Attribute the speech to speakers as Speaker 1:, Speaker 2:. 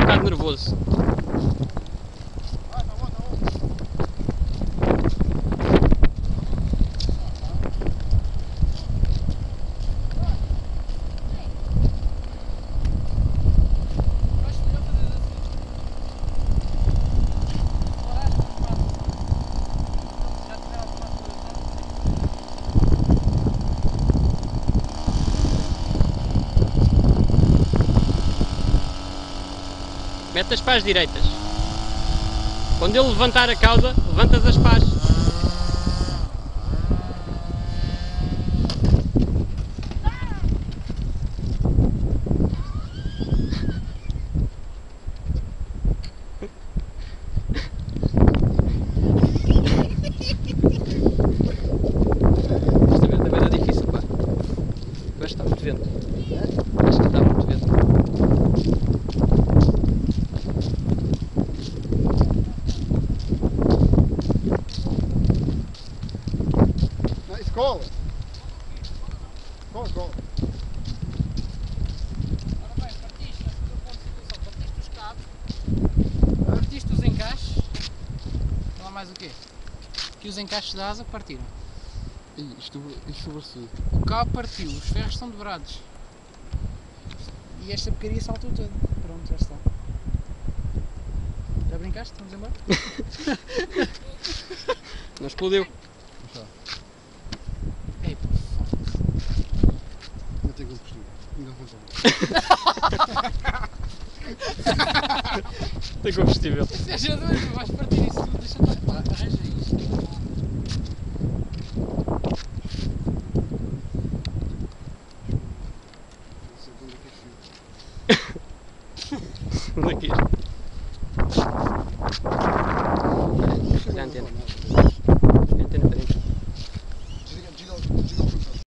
Speaker 1: bocado nervoso. Mete as pás direitas. Quando ele levantar a cauda, levantas as pás. Isto também era difícil, pá. Eu acho que está muito vento. Acho que está muito vento.
Speaker 2: Escola! Escola!
Speaker 3: Ora bem, partiste, na segunda ponto de situação, partiste os cabos, partiste os encaixes, não há mais o quê? Aqui os encaixes da asa partiram.
Speaker 2: Isto sobressui.
Speaker 3: O cabo partiu, os ferros estão dobrados. E esta porcaria saltou toda. Pronto, já está. Já brincaste? Vamos embora?
Speaker 1: Não explodiu.
Speaker 3: Ei, por favor.
Speaker 2: Não tem combustível. Ainda não
Speaker 1: Tem combustível.
Speaker 3: Seja doido, vais partir isso tudo, deixa estar. Pá, arranja isto.
Speaker 1: Daqui. Olha a antena.